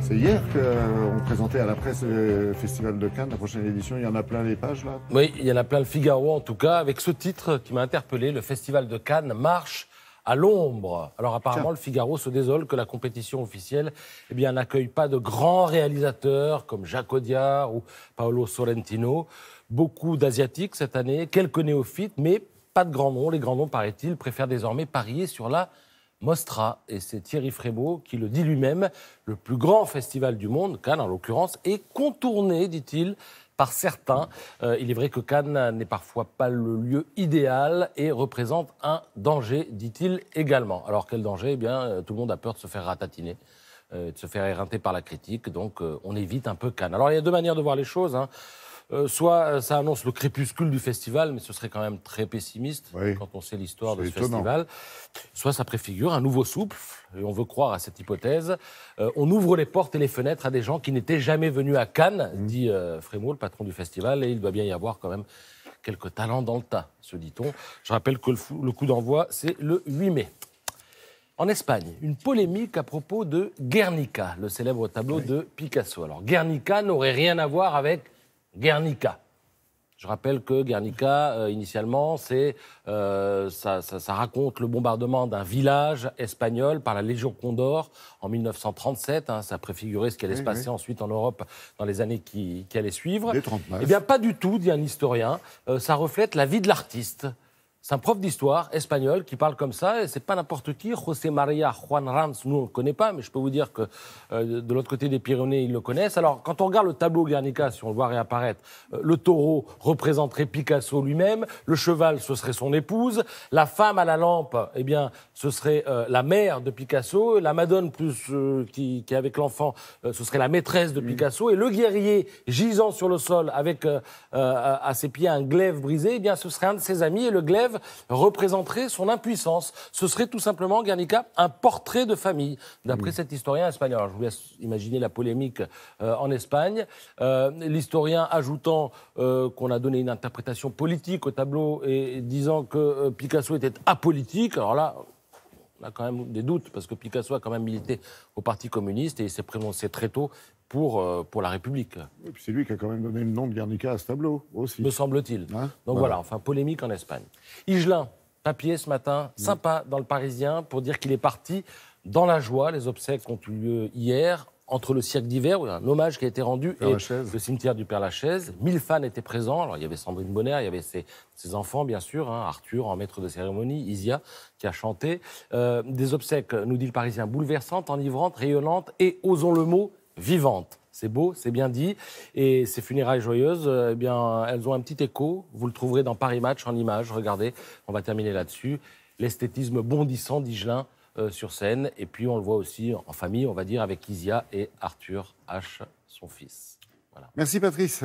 C'est hier qu'on présentait à la presse le Festival de Cannes, la prochaine édition. Il y en a plein les pages, là? Oui, il y en a plein le Figaro, en tout cas, avec ce titre qui m'a interpellé. Le Festival de Cannes marche à l'ombre. Alors apparemment, le Figaro se désole que la compétition officielle n'accueille pas de grands réalisateurs comme Jacques Audiard ou Paolo Sorrentino. Beaucoup d'Asiatiques cette année, quelques néophytes, mais pas de grands noms. Les grands noms, paraît-il, préfèrent désormais parier sur la Mostra. Et c'est Thierry Frémaux qui le dit lui-même. Le plus grand festival du monde, Cannes en l'occurrence, est contourné, dit-il, par certains. Il est vrai que Cannes n'est parfois pas le lieu idéal et représente un danger, dit-il également. Alors quel danger? Tout le monde a peur de se faire ratatiner, de se faire éreinter par la critique, donc on évite un peu Cannes. Alors il y a deux manières de voir les choses, soit ça annonce le crépuscule du festival, mais ce serait quand même très pessimiste quand on sait l'histoire de ce festival. Soit ça préfigure un nouveau souffle, et on veut croire à cette hypothèse. On ouvre les portes et les fenêtres à des gens qui n'étaient jamais venus à Cannes, dit Frémaux, le patron du festival, et il doit bien y avoir quand même quelques talents dans le tas, se dit-on. Je rappelle que le coup d'envoi, c'est le 8 mai. En Espagne, une polémique à propos de Guernica, le célèbre tableau de Picasso. Alors, Guernica n'aurait rien à voir avec Guernica. Je rappelle que Guernica, initialement, ça raconte le bombardement d'un village espagnol par la Légion Condor en 1937. Ça préfigurait ce qui allait se passer ensuite en Europe dans les années qui allaient suivre. Eh bien, pas du tout, dit un historien. Ça reflète la vie de l'artiste. C'est un prof d'histoire espagnol qui parle comme ça, et c'est pas n'importe qui. José María Juan Rams, nous on le connaît pas, mais je peux vous dire que de l'autre côté des Pyrénées, ils le connaissent. Alors, quand on regarde le tableau Guernica, si on le voit réapparaître, le taureau représenterait Picasso lui-même, le cheval, ce serait son épouse, la femme à la lampe, ce serait la mère de Picasso, la Madone qui est avec l'enfant, ce serait la maîtresse de Picasso, et le guerrier gisant sur le sol avec à ses pieds un glaive brisé, ce serait un de ses amis, et le glaive représenterait son impuissance. Ce serait tout simplement, Guernica, un portrait de famille, d'après cet historien espagnol. Alors, je vous laisse imaginer la polémique en Espagne. L'historien ajoutant qu'on a donné une interprétation politique au tableau et disant que Picasso était apolitique. Alors là, on a quand même des doutes, parce que Picasso a quand même milité au Parti communiste et il s'est prononcé très tôt pour la République. Et puis c'est lui qui a quand même donné le nom de Guernica à ce tableau, aussi. Me semble-t-il. Donc voilà, polémique en Espagne. Higelin, papier ce matin, sympa dans le Parisien, pour dire qu'il est parti dans la joie. Les obsèques ont eu lieu hier, entre le cirque d'hiver, où il y a un hommage qui a été rendu, et le cimetière du Père-Lachaise. 1000 fans étaient présents. Alors, il y avait Sandrine Bonner, il y avait ses enfants, bien sûr, Arthur en maître de cérémonie, Isia qui a chanté. Des obsèques, nous dit le Parisien, bouleversantes, enivrantes, rayonnantes et, osons le mot, vivantes. C'est beau, c'est bien dit. Et ces funérailles joyeuses, elles ont un petit écho. Vous le trouverez dans Paris Match en images. Regardez, on va terminer là-dessus. L'esthétisme bondissant d'Higelin sur scène. Et puis, on le voit aussi en famille, on va dire, avec Isia et Arthur H., son fils. Voilà. Merci, Patrice.